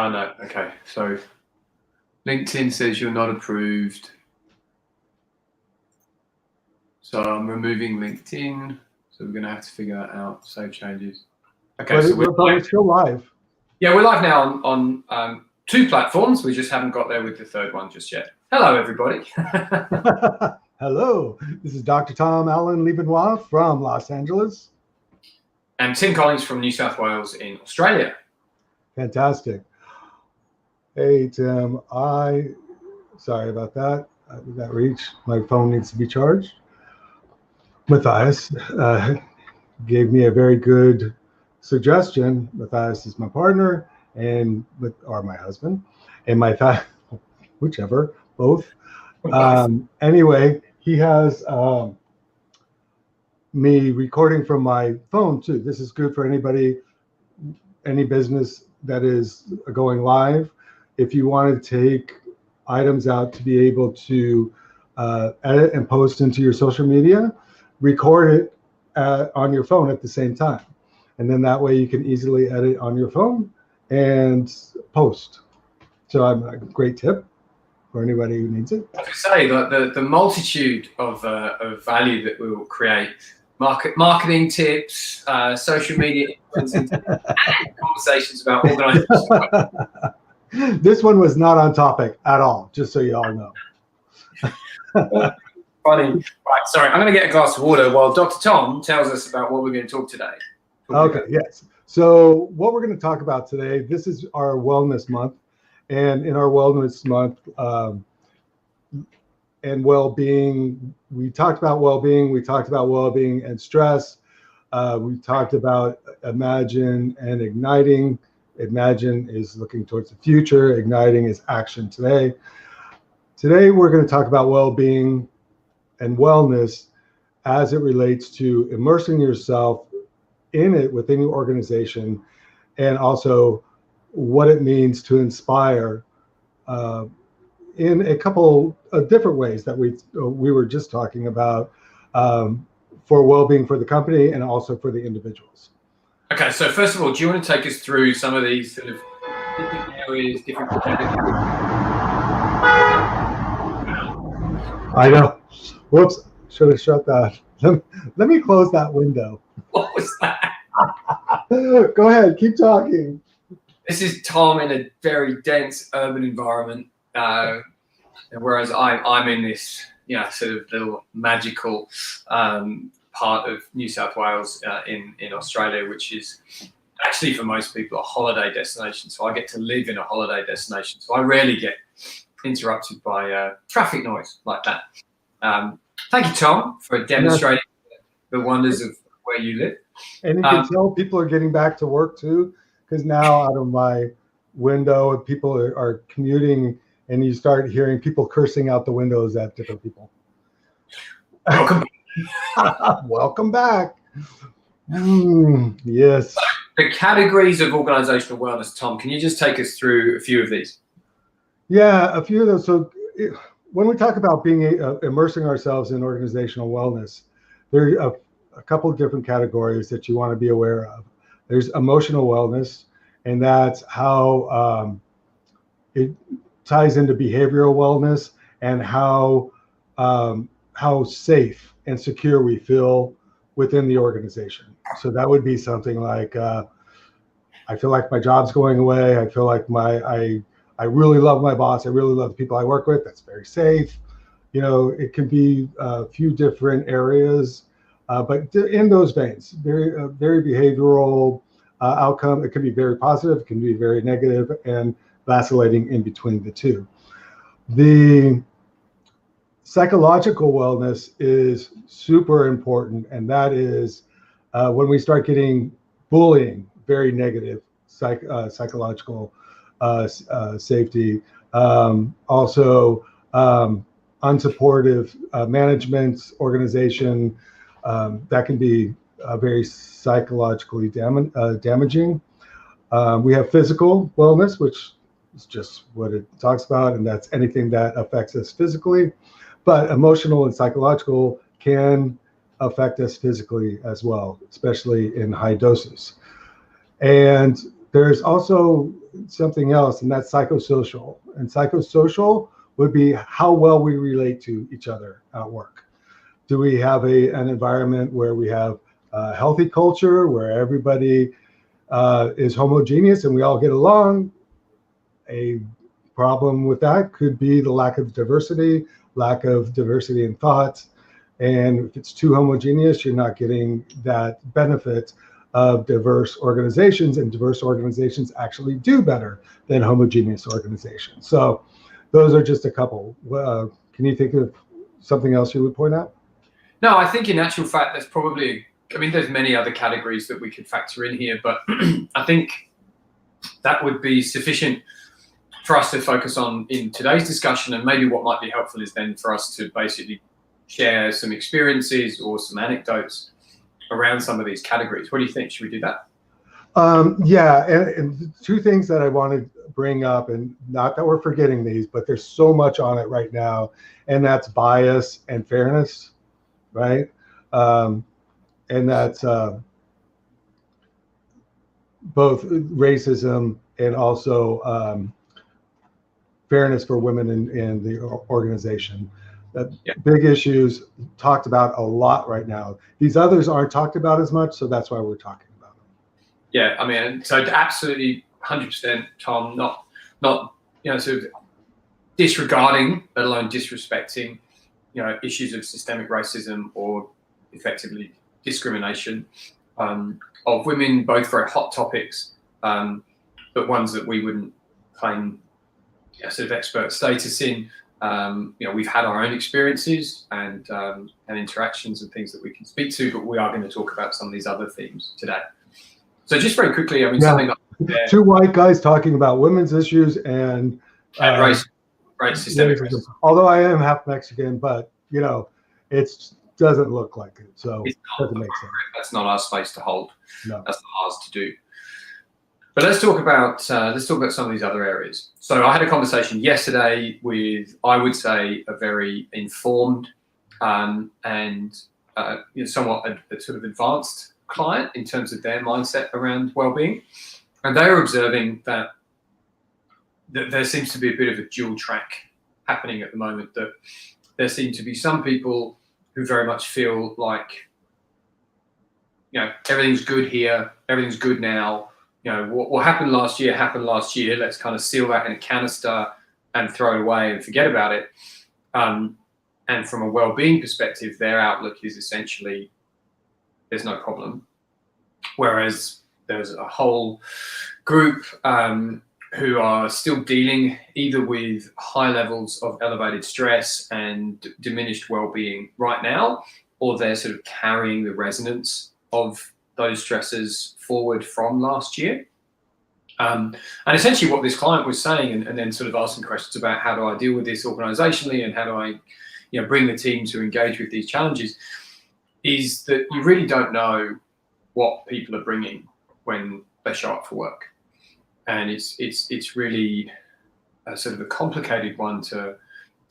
Oh, no. Okay. So LinkedIn says you're not approved. So I'm removing LinkedIn. So we're going to have to figure that out. Save changes. Okay. But, we're still live. Yeah, we're live now on 2 platforms. We just haven't got there with the 3rd one just yet. Hello, everybody. Hello. This is Dr. Tom Allen Liebenois from Los Angeles. And Tim Collins from New South Wales in Australia. Fantastic. Hey, Tim. Sorry about that. I did not reach. My phone needs to be charged. Matthias gave me a very good suggestion. Matthias is my partner or my husband, and whichever, both. Anyway, he has me recording from my phone too. This is good for anybody, any business that is going live. If you want to take items out to be able to edit and post into your social media, record it on your phone at the same time. And then that way you can easily edit on your phone and post. So I'm a great tip for anybody who needs it. I was going to say, the multitude of value that we will create, marketing tips, social media influencing tips, and conversations about organizations. This one was not on topic at all, just so you all know. Funny. Right, sorry, I'm going to get a glass of water while Dr. Tom tells us about what we're going to talk today. Okay, yes. So what we're going to talk about today, this is our Wellness Month. And in our Wellness Month and well-being, we talked about well-being, and stress. We talked about imagine and igniting. Imagine is looking towards the future. Igniting is action today. Today, we're going to talk about well-being and wellness as it relates to immersing yourself in it within your organization, and also what it means to inspire in a couple of different ways that we were just talking about for well-being for the company and also for the individuals. Okay, so first of all, do you want to take us through some of these sort of different areas, different categories? I know. Whoops, should have shut that. Let me close that window. What was that? Go ahead, keep talking. This is Tom in a very dense urban environment, whereas I'm in this, sort of little magical part of New South Wales in Australia, which is actually for most people a holiday destination. So I get to live in a holiday destination. So I rarely get interrupted by traffic noise like that. Thank you, Tom, for demonstrating the wonders of where you live. And you can tell people are getting back to work too, because now out of my window, people are commuting, and you start hearing people cursing out the windows at different people. Welcome. Welcome back. Yes. So the categories of organizational wellness, Tom, can you just take us through a few of these? Yeah, a few of those. So when we talk about being immersing ourselves in organizational wellness, there are a couple of different categories that you want to be aware of. There's emotional wellness, and that's how it ties into behavioral wellness and how safe and secure we feel within the organization. So that would be something like, I feel like my job's going away. I feel like I really love my boss. I really love the people I work with. That's very safe. It can be a few different areas, but in those veins, very behavioral outcome. It can be very positive. It can be very negative, and vacillating in between the two. The psychological wellness is super important, and that is when we start getting bullying, very negative psychological safety. Also, unsupportive management, organization, that can be very psychologically damaging. We have physical wellness, which is just what it talks about, and that's anything that affects us physically. But emotional and psychological can affect us physically as well, especially in high doses. And there's also something else, and that's psychosocial. And psychosocial would be how well we relate to each other at work. Do we have an environment where we have a healthy culture, where everybody is homogeneous and we all get along? A problem with that could be the lack of diversity in thought. And if it's too homogeneous, you're not getting that benefit of diverse organizations, and diverse organizations actually do better than homogeneous organizations. So those are just a couple. Can you think of something else you would point out? No, I think in actual fact, there's probably, I mean, there's many other categories that we could factor in here, but I think that would be sufficient for us to focus on in today's discussion. And maybe what might be helpful is then for us to basically share some experiences or some anecdotes around some of these categories. What do you think? Should we do that? Yeah, and two things that I want to bring up, and not that we're forgetting these, but there's so much on it right now, and that's bias and fairness, right? And that's both racism and also fairness for women in the organization. Big issues talked about a lot right now. These others aren't talked about as much, so that's why we're talking about them. Yeah, I mean, so absolutely 100%, Tom, not sort of disregarding, let alone disrespecting, issues of systemic racism or effectively discrimination of women, both very hot topics, but ones that we wouldn't claim sort of expert status in. We've had our own experiences and interactions and things that we can speak to, but we are going to talk about some of these other themes today. So just very quickly, I mean, something like two white guys talking about women's issues and race, systemic racism. Although I am half Mexican, but it doesn't look like it, so it doesn't make sense. That's not our space to hold. No. That's not ours to do. But let's talk about some of these other areas. So I had a conversation yesterday with, I would say, a very informed and somewhat a sort of advanced client in terms of their mindset around well-being, and they were observing that there seems to be a bit of a dual track happening at the moment. That there seem to be some people who very much feel like, everything's good here, everything's good now. What happened last year happened last year. Let's kind of seal that in a canister and throw it away and forget about it. And from a well-being perspective, their outlook is essentially there's no problem. Whereas there's a whole group who are still dealing either with high levels of elevated stress and diminished well-being right now, or they're sort of carrying the resonance of those stresses forward from last year. And essentially what this client was saying, and then sort of asking questions about how do I deal with this organizationally and how do I bring the team to engage with these challenges, is that you really don't know what people are bringing when they show up for work. And it's really a sort of a complicated one to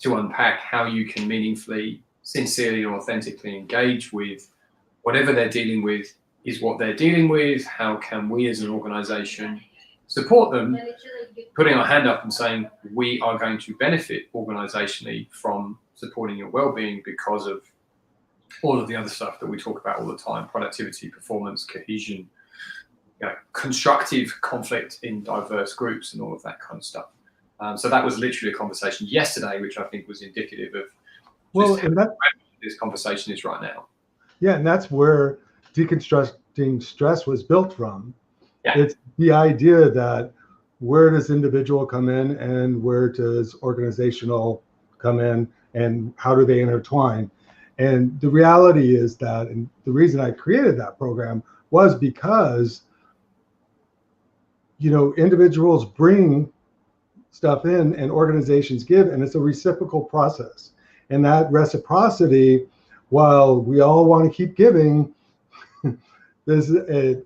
unpack, how you can meaningfully, sincerely and authentically engage with whatever they're dealing with is what they're dealing with. How can we as an organization support them, putting our hand up and saying, we are going to benefit organizationally from supporting your well-being because of all of the other stuff that we talk about all the time: productivity, performance, cohesion, constructive conflict in diverse groups and all of that kind of stuff. So that was literally a conversation yesterday, which I think was indicative of how this conversation is right now. Yeah, and that's where Deconstructing Stress was built from. Yeah. It's the idea that where does individual come in and where does organizational come in and how do they intertwine? And the reality is that, and the reason I created that program was because, individuals bring stuff in and organizations give, and it's a reciprocal process. And that reciprocity, while we all want to keep giving, the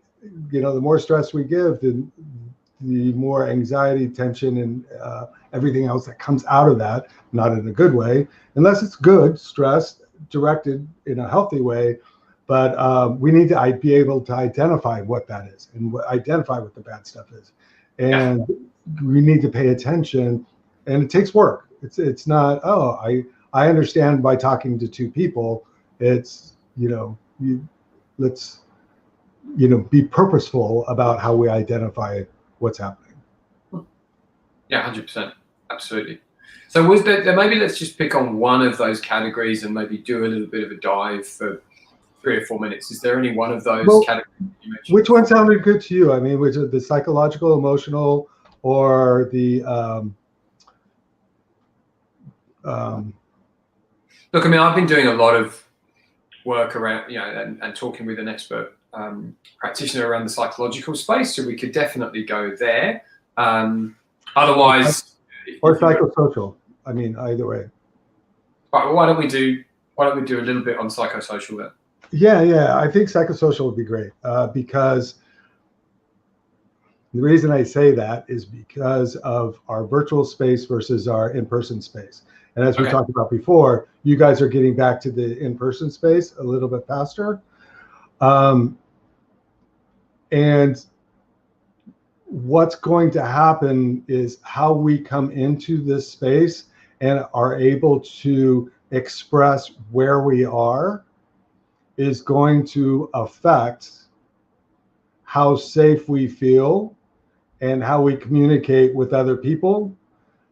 more stress we give, the more anxiety, tension, and everything else that comes out of that, not in a good way, unless it's good stress directed in a healthy way. But we need to be able to identify what that is and identify what the bad stuff is. And we need to pay attention, and it takes work. It's not, oh, I understand by talking to two people. It's, let's, be purposeful about how we identify what's happening. Yeah, 100%. Absolutely. So was there, maybe let's just pick on one of those categories and maybe do a little bit of a dive for 3 or 4 minutes. Is there any one of those categories you mentioned? Which one sounded good to you? I mean, which the psychological, emotional, or the Look, I mean, I've been doing a lot of work around, and talking with an expert practitioner around the psychological space, so we could definitely go there. Otherwise, or psychosocial. I mean, either way. Right, well, why don't we do a little bit on psychosocial then? Yeah. I think psychosocial would be great because the reason I say that is because of our virtual space versus our in-person space. And as we talked about before, you guys are getting back to the in-person space a little bit faster. And what's going to happen is how we come into this space and are able to express where we are is going to affect how safe we feel and how we communicate with other people,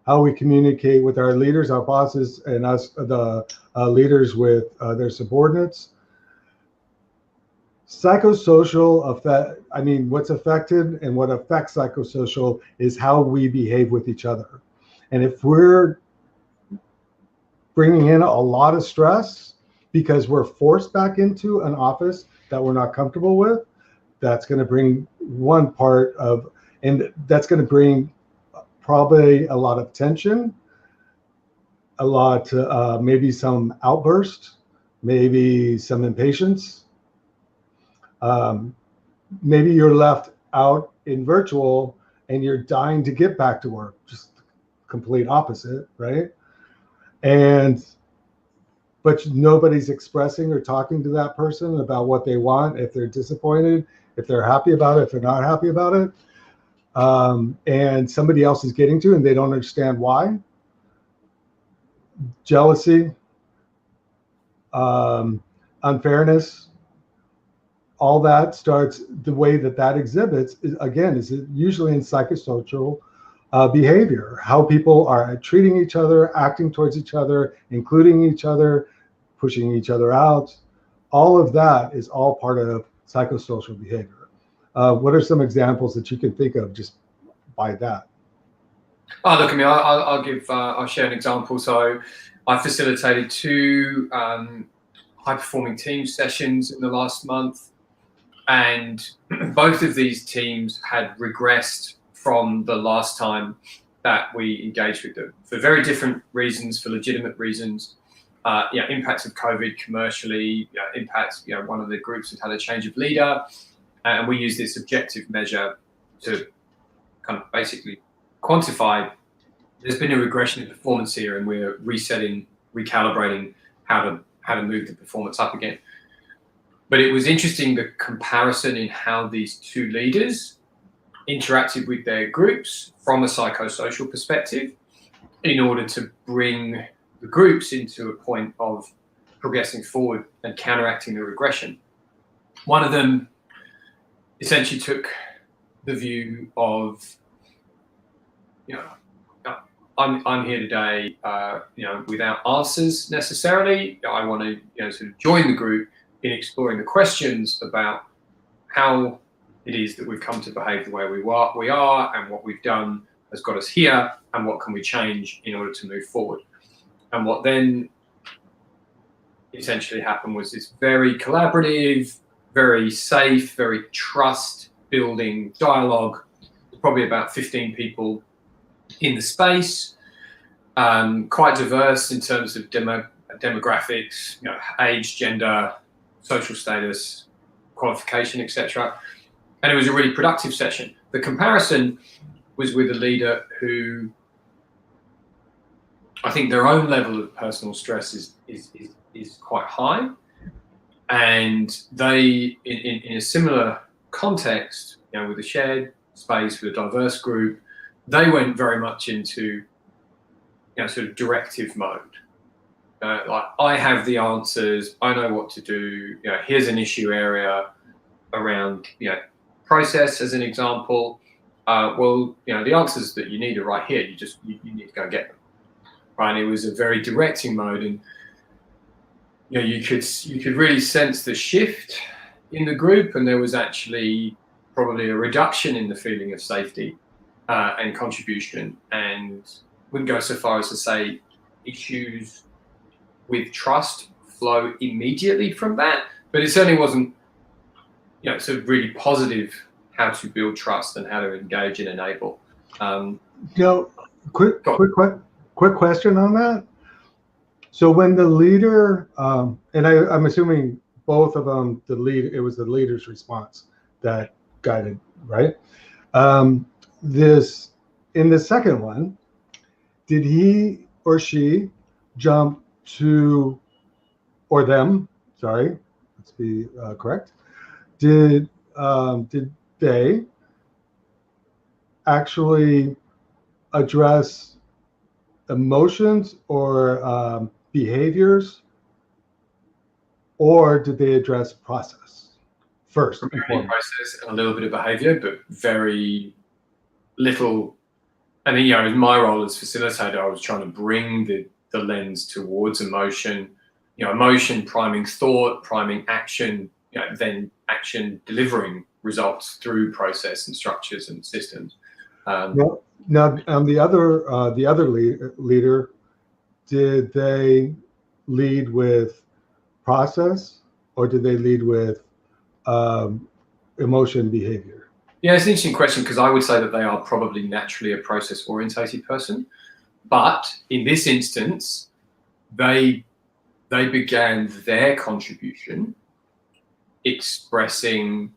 how we communicate with our leaders, our bosses, and us, the leaders with their subordinates. Psychosocial effect, I mean, what's affected and what affects psychosocial is how we behave with each other. And if we're bringing in a lot of stress because we're forced back into an office that we're not comfortable with, that's going to bring one part of, and that's going to bring probably a lot of tension, a lot, maybe some outburst, maybe some impatience. Maybe you're left out in virtual and you're dying to get back to work, just complete opposite, right? But nobody's expressing or talking to that person about what they want, if they're disappointed, if they're happy about it, if they're not happy about it. And somebody else is getting to, and they don't understand why. Jealousy, unfairness, all that starts, the way that exhibits is usually in psychosocial behavior, how people are treating each other, acting towards each other, including each other, pushing each other out. All of that is all part of psychosocial behavior. What are some examples that you can think of just by that? Oh, look, I mean, I'll share an example. So I facilitated 2 high-performing team sessions in the last month, and both of these teams had regressed from the last time that we engaged with them for very different reasons, for legitimate reasons. Impacts of COVID commercially, impacts, one of the groups had a change of leader, and we use this objective measure to kind of basically quantify there's been a regression in performance here, and we're resetting, recalibrating how to move the performance up again. But it was interesting, the comparison in how these 2 leaders interacted with their groups from a psychosocial perspective in order to bring the groups into a point of progressing forward and counteracting the regression. One of them essentially took the view of, I'm here today, without answers necessarily. I want to, sort of join the group in exploring the questions about how it is that we've come to behave the way we are, and what we've done has got us here, and what can we change in order to move forward. And what then essentially happened was this very collaborative, very safe, very trust-building dialogue. Probably about 15 people in the space, quite diverse in terms of demographics, age, gender, social status, qualification, etc. And it was a really productive session. The comparison was with a leader who, I think their own level of personal stress is quite high, and they, in a similar context, with a shared space, with a diverse group, they went very much into, sort of directive mode. Like, I have the answers, I know what to do. Here's an issue area around, process as an example. Well, the answers that you need are right here. You need to go get them. Right? And it was a very directing mode, and you could really sense the shift in the group, and there was actually probably a reduction in the feeling of safety and contribution, and wouldn't go so far as to say issues with trust flow immediately from that, but it certainly wasn't, sort of really positive how to build trust and how to engage and enable. Quick question on that. So when the leader, and I'm assuming both of them, it was the leader's response that guided, right? In the second one, did he or she jump to, or them, sorry, let's be correct. Did they actually address emotions or behaviors, or did they address process first? Process and a little bit of behavior, but very little. I think, my role as facilitator, I was trying to bring the lens towards emotion, emotion priming thought, priming action, then action delivering results through process and structures and systems. Now, the other leader, did they lead with process, or did they lead with emotion behavior? Yeah, it's an interesting question, because I would say that they are probably naturally a process-orientated person, but in this instance, they began their contribution expressing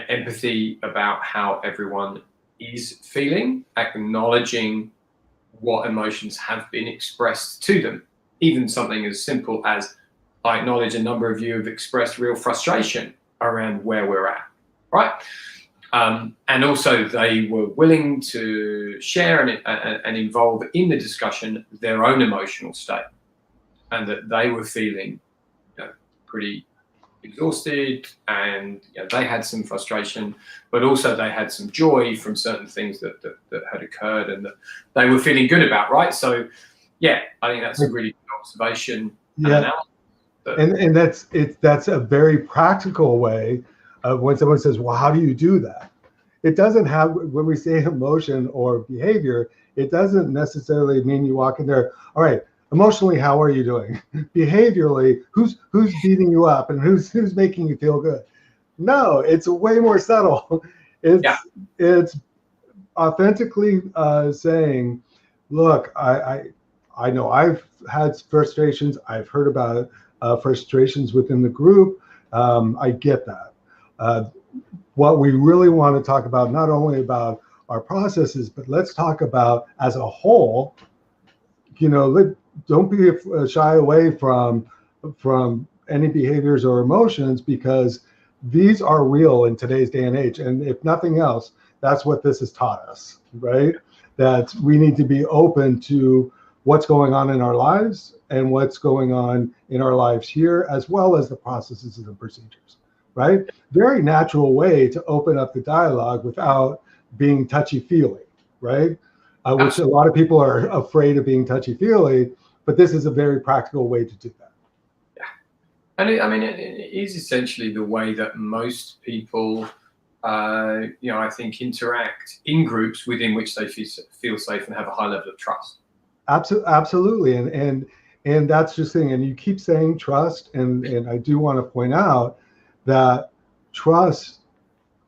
empathy about how everyone is feeling, acknowledging what emotions have been expressed to them. Even something as simple as, I acknowledge a number of you have expressed real frustration around where we're at, right? And also they were willing to share and involve in the discussion their own emotional state, and that they were feeling pretty exhausted, and they had some frustration, but also they had some joy from certain things that had occurred and that they were feeling good about, right? So I think that's a really good observation. And that's a very practical way of when someone says, well, how do you do that? It doesn't have, when we say emotion or behavior, it doesn't necessarily mean you walk in there, all right, emotionally, how are you doing? Behaviorally, who's beating you up and who's making you feel good? No, it's way more subtle. It's authentically saying, look, I know I've had frustrations. I've heard about frustrations within the group. I get that. What we really want to talk about, not only about our processes, but let's talk about as a whole, don't be shy away from any behaviors or emotions, because these are real in today's day and age. And if nothing else, that's what this has taught us, right? That we need to be open to what's going on in our lives and what's going on in our lives here, as well as the processes and the procedures, right? Very natural way to open up the dialogue without being touchy-feely, right? Which a lot of people are afraid of being touchy-feely, but this is a very practical way to do that. Yeah, and it is essentially the way that most people, I think, interact in groups within which they feel safe and have a high level of trust. Absolutely, and that's just thing. And you keep saying trust, and I do want to point out that trust,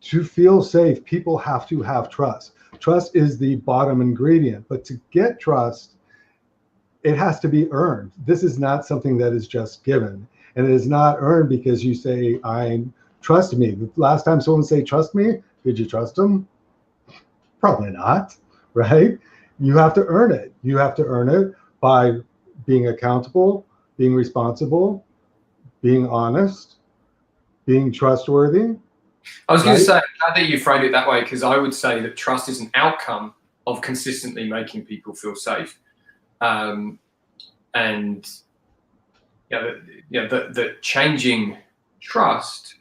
to feel safe, people have to have trust. Trust is the bottom ingredient, but to get trust, it has to be earned. This is not something that is just given, and it is not earned because you say, trust me. The last time someone say trust me, did you trust them? Probably not, right? You have to earn it. You have to earn it by being accountable, being responsible, being honest, being trustworthy. I was going to say, glad that you framed it that way, because I would say that trust is an outcome of consistently making people feel safe. And the changing trust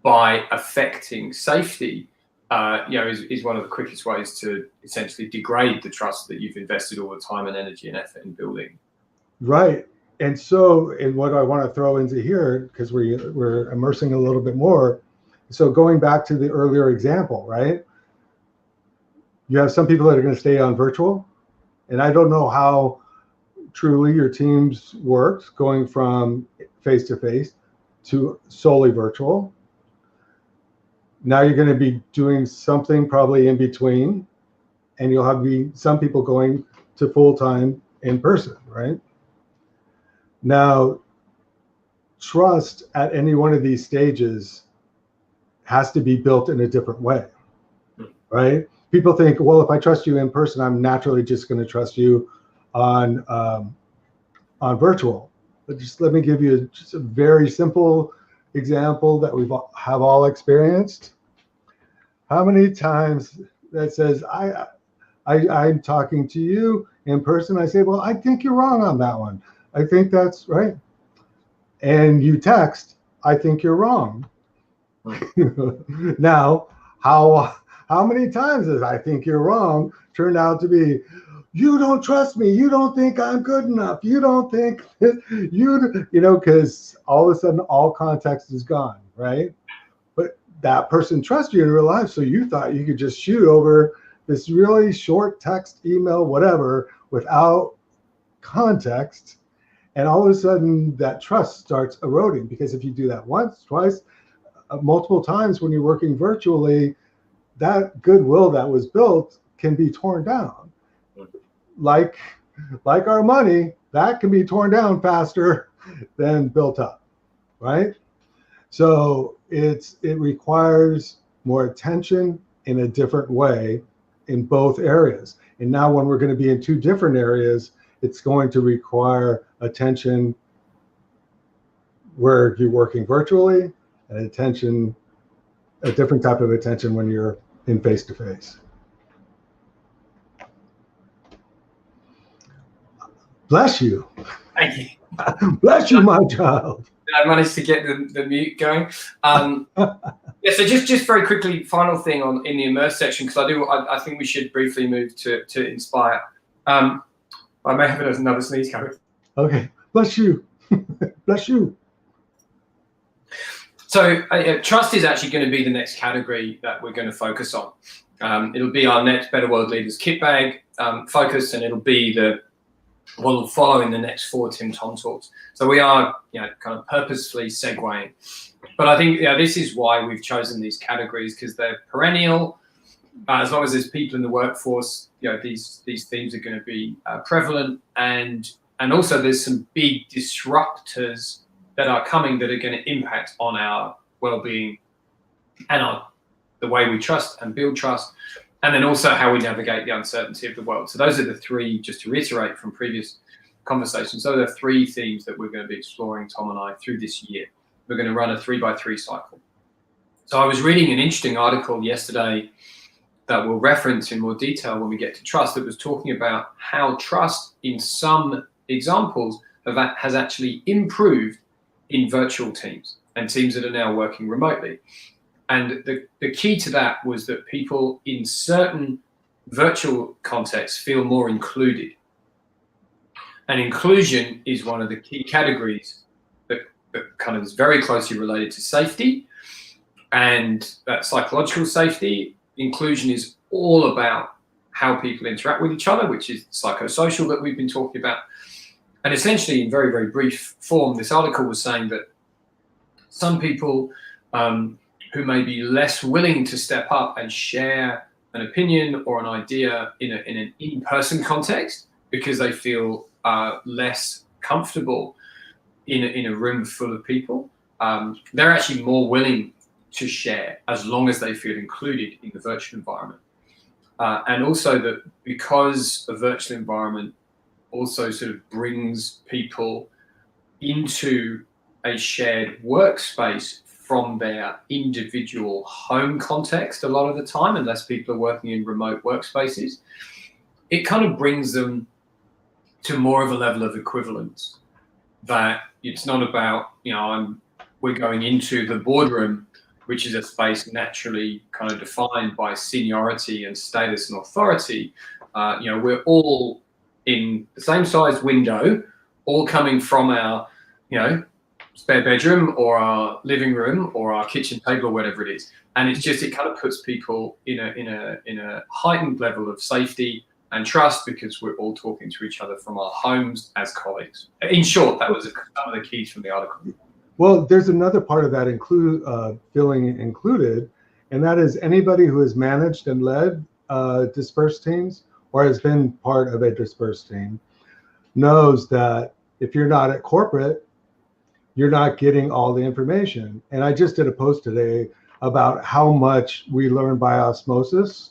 by affecting safety, is one of the quickest ways to essentially degrade the trust that you've invested all the time and energy and effort in building. Right. And so, and what I want to throw into here, because we're immersing a little bit more. So going back to the earlier example, right? You have some people that are going to stay on virtual, and I don't know how truly your teams works going from face-to-face to solely virtual. Now you're going to be doing something probably in between, and you'll have some people going to full-time in person, right? Now, trust at any one of these stages has to be built in a different way, right? People think, well, if I trust you in person, I'm naturally just going to trust you on virtual. But just let me give you just a very simple example that we have all experienced. How many times that says, I'm talking to you in person, I say, well, I think you're wrong on that one. I think that's right. And you text, I think you're wrong. Now, how many times does I think you're wrong turned out to be, you don't trust me, you don't think I'm good enough, you don't think, because all of a sudden all context is gone, right? But that person trusts you in real life, so you thought you could just shoot over this really short text, email, whatever, without context. And all of a sudden that trust starts eroding, because if you do that once, twice, multiple times when you're working virtually, that goodwill that was built can be torn down. Like our money, that can be torn down faster than built up, right? So it requires more attention in a different way in both areas. And now when we're going to be in two different areas, it's going to require attention where you're working virtually, and a different type of attention when you're in face-to-face. Bless you. Thank you. Bless you, my child. I managed to get the mute going. Yeah, so just very quickly, final thing in the Immerse section, because I think we should briefly move to Inspire. I may have another sneeze coming. Okay, bless you. Bless you. So trust is actually going to be the next category that we're going to focus on. It'll be our next Better World Leaders kit bag focus, and it'll be the one following the next 4 TimTomTalks. So we are kind of purposefully segueing. But I think this is why we've chosen these categories, because they're perennial. As long as there's people in the workforce, these themes are going to be prevalent, and also there's some big disruptors that are coming that are going to impact on our well-being and the way we trust and build trust, and then also how we navigate the uncertainty of the world. So those are the 3, just to reiterate from previous conversations, those are 3 themes that we're going to be exploring, Tom and I, through this year. We're going to run a 3x3 cycle. So I was reading an interesting article yesterday that we'll reference in more detail when we get to trust, that was talking about how trust in some examples has actually improved in virtual teams and teams that are now working remotely. And the key to that was that people in certain virtual contexts feel more included. And inclusion is one of the key categories that kind of is very closely related to safety and psychological safety. Inclusion is all about how people interact with each other, which is psychosocial that we've been talking about. And essentially, in very, very brief form, this article was saying that some people who may be less willing to step up and share an opinion or an idea in an in-person context because they feel less comfortable in a room full of people, they're actually more willing to share as long as they feel included in the virtual environment. And also that because a virtual environment also sort of brings people into a shared workspace from their individual home context a lot of the time, unless people are working in remote workspaces, it kind of brings them to more of a level of equivalence, that it's not about, we're going into the boardroom, which is a space naturally kind of defined by seniority and status and authority. We're all in the same size window, all coming from our, spare bedroom or our living room or our kitchen table or whatever it is. And it kind of puts people in a heightened level of safety and trust, because we're all talking to each other from our homes as colleagues. In short, that was some of the keys from the article. Well, there's another part of that feeling included, and that is anybody who has managed and led dispersed teams or has been part of a dispersed team knows that if you're not at corporate, you're not getting all the information. And I just did a post today about how much we learn by osmosis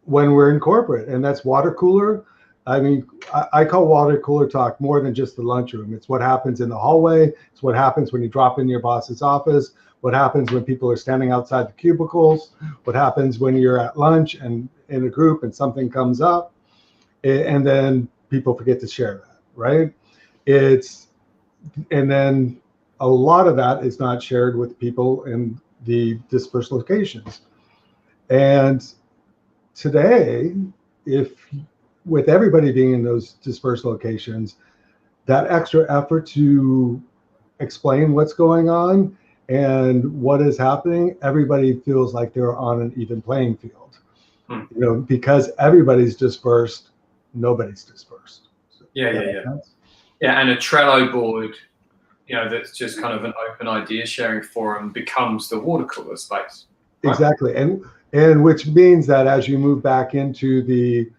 when we're in corporate, and that's water cooler. I mean, I call water cooler talk more than just the lunchroom. It's what happens in the hallway. It's what happens when you drop in your boss's office. What happens when people are standing outside the cubicles. What happens when you're at lunch and in a group and something comes up, and then people forget to share that, right? And then a lot of that is not shared with people in the dispersed locations. And today, with everybody being in those dispersed locations, that extra effort to explain what's going on and what is happening, everybody feels like they're on an even playing field. Because everybody's dispersed, nobody's dispersed. Yeah, and a Trello board, that's just kind of an open idea sharing forum, becomes the water cooler space. Right? Exactly, and which means that as you move back into the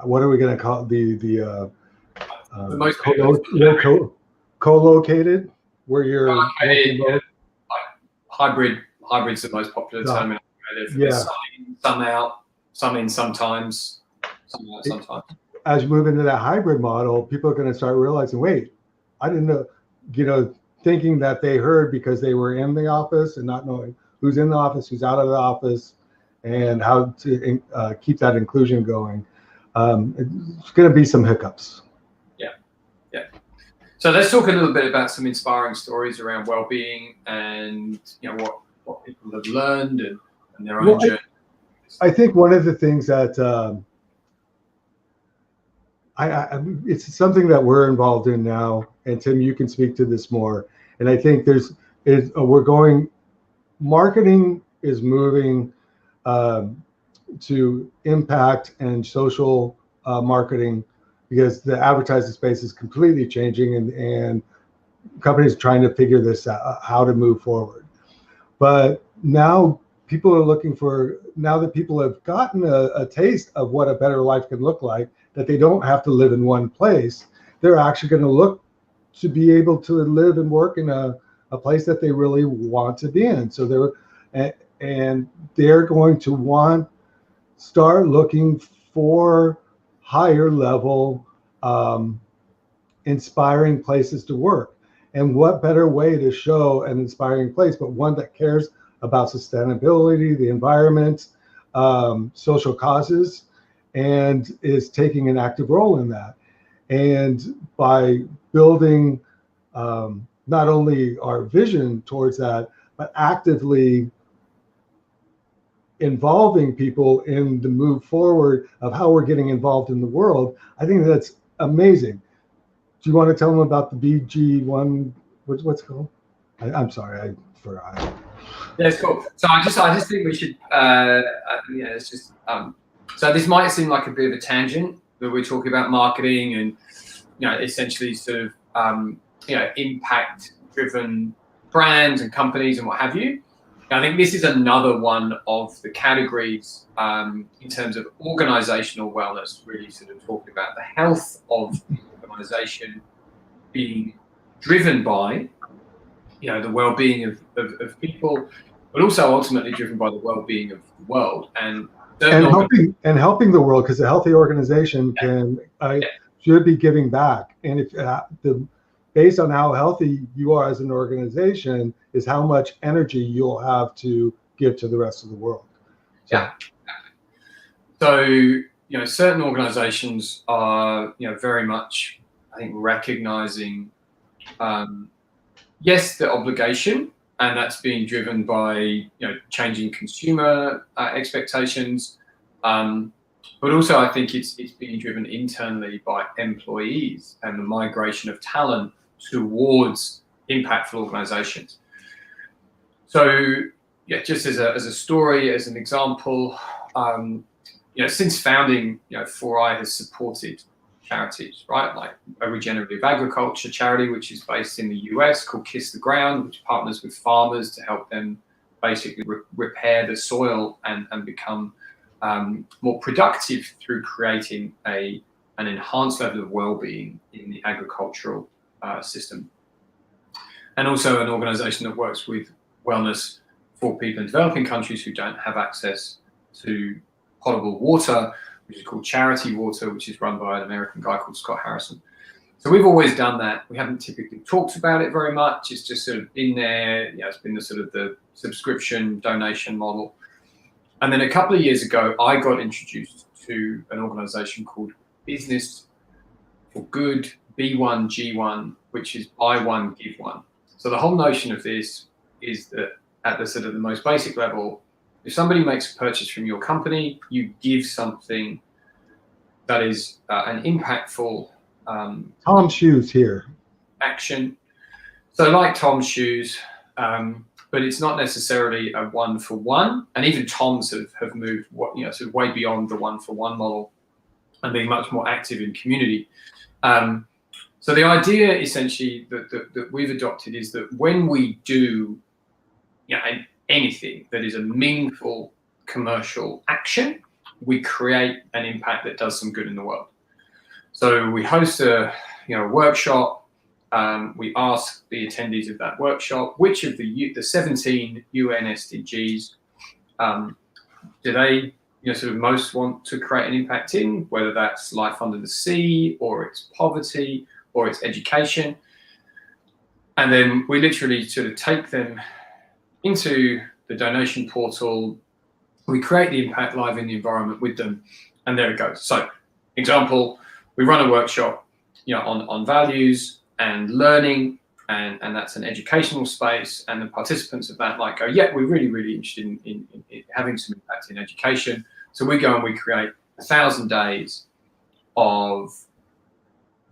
what are we going to call it? The most co-located, where you're hybrid's the most popular term in Australia. Some in, some out, some in sometimes, some out sometimes. As you move into that hybrid model, people are going to start realizing, wait, I didn't know, thinking that they heard because they were in the office and not knowing who's in the office, who's out of the office, and how to keep that inclusion going. It's going to be some hiccups. Yeah. So let's talk a little bit about some inspiring stories around well-being and what people have learned and their own journey. I think one of the things that it's something that we're involved in now, and Tim, you can speak to this more. And I think marketing is moving to impact and social marketing, because the advertising space is completely changing, and companies are trying to figure this out, how to move forward. But now people are looking now that people have gotten a taste of what a better life can look like, that they don't have to live in one place, they're actually going to look to be able to live and work in a place that they really want to be in. So they're going to start looking for higher level, inspiring places to work. And what better way to show an inspiring place, but one that cares about sustainability, the environment, social causes, and is taking an active role in that. And by building not only our vision towards that, but actively involving people in the move forward of how we're getting involved in the world, I think that's amazing. Do you want to tell them about the BG1? What's it called? I'm sorry, I forgot. Yeah, it's cool. So I just think we should, it's just, so this might seem like a bit of a tangent, but we're talking about marketing and, essentially sort of, impact-driven brands and companies and what have you. I think this is another one of the categories in terms of organisational wellness, really sort of talking about the health of the organisation being driven by, the well-being of people, but also ultimately driven by the well-being of the world and helping the world, because a healthy organization should be giving back. And if based on how healthy you are as an organization is how much energy you'll have to give to the rest of the world. Yeah. So, certain organizations are, very much, I think, recognizing, yes, the obligation, and that's being driven by, changing consumer expectations. But also, I think it's being driven internally by employees and the migration of talent towards impactful organizations. So, just as a story, as an example, since founding, 4i has supported charities, right? Like a regenerative agriculture charity, which is based in the US, called Kiss the Ground, which partners with farmers to help them basically repair the soil and become more productive through creating an enhanced level of well-being in the agricultural system. And also an organization that works with wellness for people in developing countries who don't have access to potable water, which is called Charity Water, which is run by an American guy called Scott Harrison. So we've always done that. We haven't typically talked about it very much. It's just sort of been there. It's been the sort of the subscription donation model. And then a couple of years ago, I got introduced to an organization called Business for Good, B1G1, which is buy one, give one. So the whole notion of this is that at the sort of the most basic level, if somebody makes a purchase from your company, you give something that is an impactful Tom's shoes here. action. So like Tom's shoes, but it's not necessarily a one-for-one. And even Tom's have moved sort of way beyond the one-for-one model and being much more active in community. So the idea essentially that we've adopted is that when we do anything that is a meaningful commercial action, we create an impact that does some good in the world. So we host a workshop. We ask the attendees of that workshop which of the 17 UN SDGs do they sort of most want to create an impact in, whether that's life under the sea or it's poverty or it's education. And then we literally sort of take them into the donation portal. We create the impact live in the environment with them, and there it goes. So, example, we run a workshop, on values and learning, and that's an educational space, and the participants of that might go, yeah, we're really, really interested in having some impact in education. So we go and we create 1,000 days of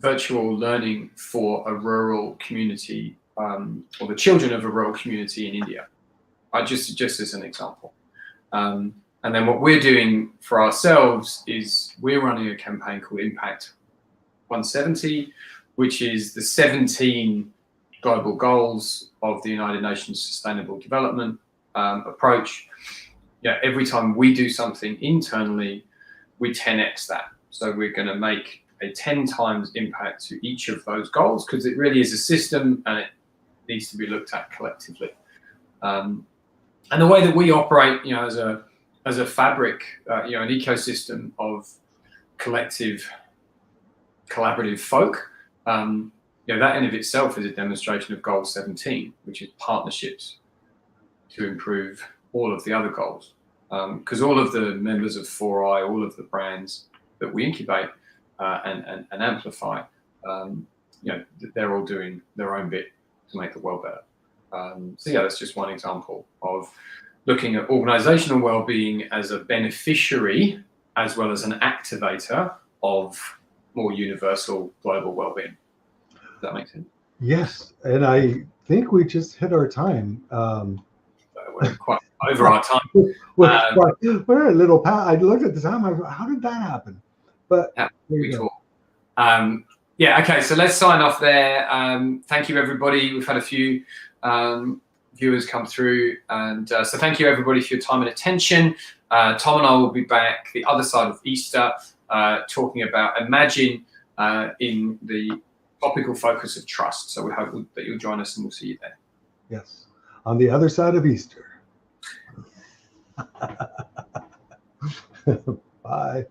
virtual learning for a rural community, or the children of a rural community in India. Just as an example. And then what we're doing for ourselves is we're running a campaign called Impact 170, which is the 17 global goals of the United Nations Sustainable Development approach. Every time we do something internally, we 10x that. So we're going to make a 10 times impact to each of those goals, because it really is a system and it needs to be looked at collectively. And the way that we operate, as a fabric, an ecosystem of collective, collaborative folk, that in of itself is a demonstration of Goal 17, which is partnerships to improve all of the other goals. Because all of the members of 4i, all of the brands that we incubate and amplify, they're all doing their own bit to make the world better. So that's just one example of looking at organizational well-being as a beneficiary as well as an activator of more universal global well-being. Does that make sense? Yes, and I think we just hit our time. We're quite over our time. We're a little past. I looked at the time. I go, how did that happen? But pretty cool. Okay, so let's sign off there. Thank you, everybody. We've had a few viewers come through, and so thank you, everybody, for your time and attention. Tom and I will be back the other side of Easter, talking about Imagine in the topical focus of trust. So we hope that you'll join us, and we'll see you there. Yes, on the other side of Easter. Bye.